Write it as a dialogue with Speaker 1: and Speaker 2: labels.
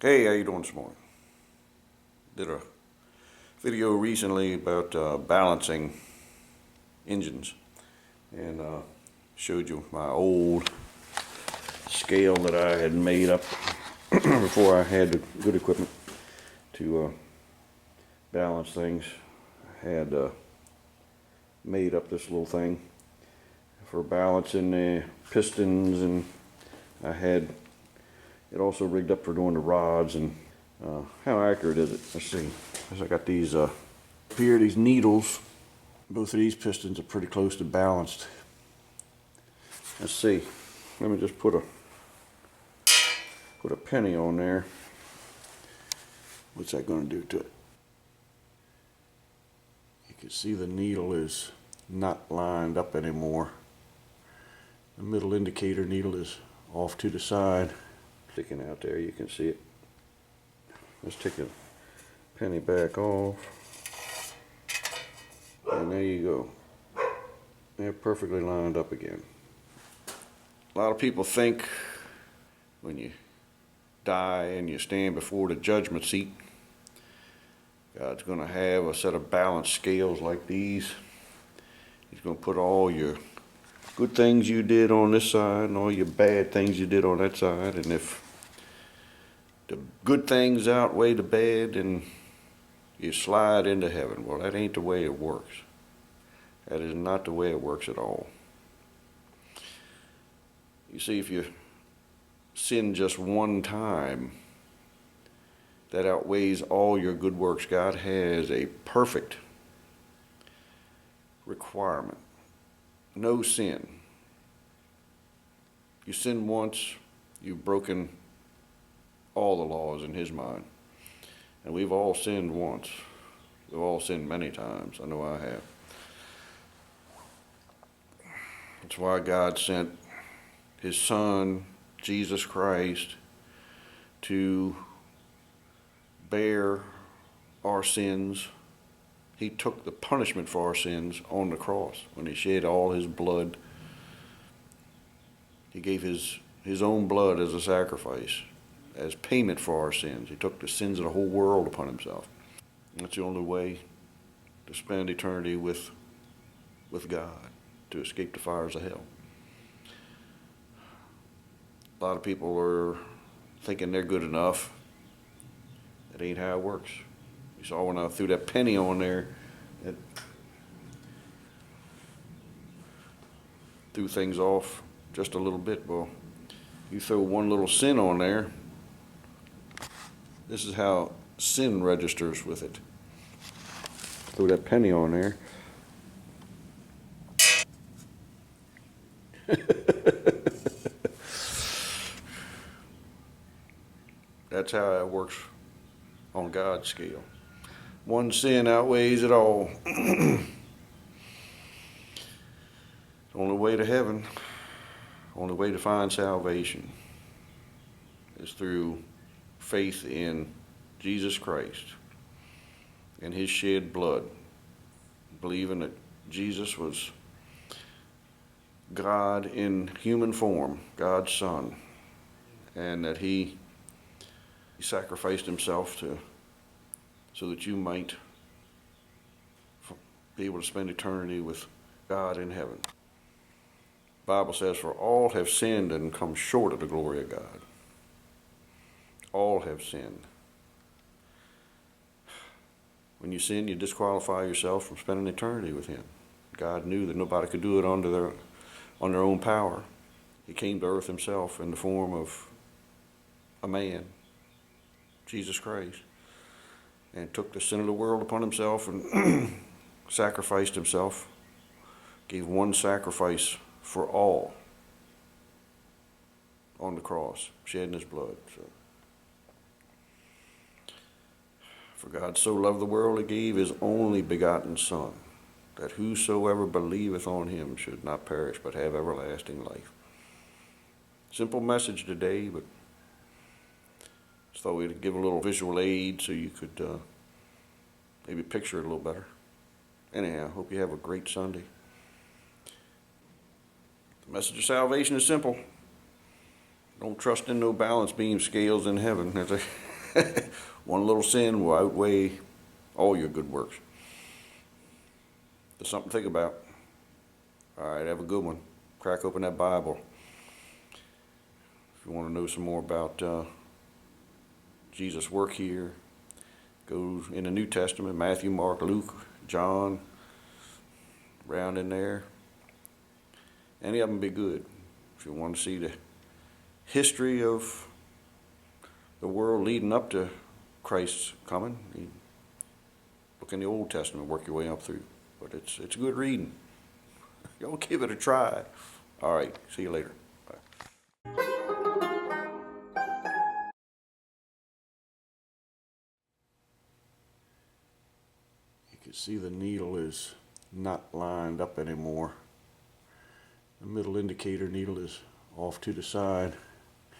Speaker 1: Hey, how you doing this morning? Did a video recently about balancing engines, and showed you my old scale that I had made up before I had the good equipment to balance things. I had made up this little thing for balancing the pistons, and I had it also rigged up for doing the rods. And how accurate is it? Let's see. I got these here, these needles. Both of these pistons are pretty close to balanced. Let's see. Let me just put a penny on there. What's that going to do to it? You can see the needle is not lined up anymore. The middle indicator needle is off to the side. Sticking out there, you can see it. Let's take a penny back off. And there you go. They're perfectly lined up again. A lot of people think when you die and you stand before the judgment seat, God's going to have a set of balanced scales like these. He's going to put all your good things you did on this side and all your bad things you did on that side. And if the good things outweigh the bad, then you slide into heaven. Well, that ain't the way it works. That is not the way it works at all. You see, if you sin just one time, that outweighs all your good works. God has a perfect requirement. No sin. You sin once, you've broken all the laws in His mind. And we've all sinned once. We've all sinned many times. I know I have. That's why God sent His Son, Jesus Christ, to bear our sins. He took the punishment for our sins on the cross when He shed all His blood. He gave His own blood as a sacrifice, as payment for our sins. He took the sins of the whole world upon Himself. That's the only way to spend eternity with God, to escape the fires of hell. A lot of people are thinking they're good enough. That ain't how it works. You saw when I threw that penny on there, it threw things off just a little bit. Well, you throw one little sin on there, this is how sin registers with it. Throw that penny on there. That's how it works on God's scale. One sin outweighs it all. The only way to heaven, only way to find salvation is through faith in Jesus Christ and His shed blood. Believing that Jesus was God in human form, God's Son, and that He sacrificed Himself so that you might be able to spend eternity with God in heaven. The Bible says, for all have sinned and come short of the glory of God. All have sinned. When you sin, you disqualify yourself from spending eternity with Him. God knew that nobody could do it on their own power. He came to earth Himself in the form of a man, Jesus Christ, and took the sin of the world upon Himself and sacrificed Himself, gave one sacrifice for all on the cross, shedding His blood. For God so loved the world, He gave His only begotten Son, that whosoever believeth on Him should not perish but have everlasting life. Simple message today, but just thought we'd give a little visual aid so you could maybe picture it a little better. Anyhow, hope you have a great Sunday. The message of salvation is simple. Don't trust in no balance beam scales in heaven. One little sin will outweigh all your good works. There's something to think about. All right, have a good one. Crack open that Bible. If you want to know some more about Jesus' work here, go in the New Testament, Matthew, Mark, Luke, John, around in there. Any of them be good. If you want to see the history of the world leading up to Christ's coming, you look in the Old Testament, work your way up through. But it's good reading. Y'all give it a try. All right, see you later. Bye. You can see the needle is not lined up anymore. The middle indicator needle is off to the side.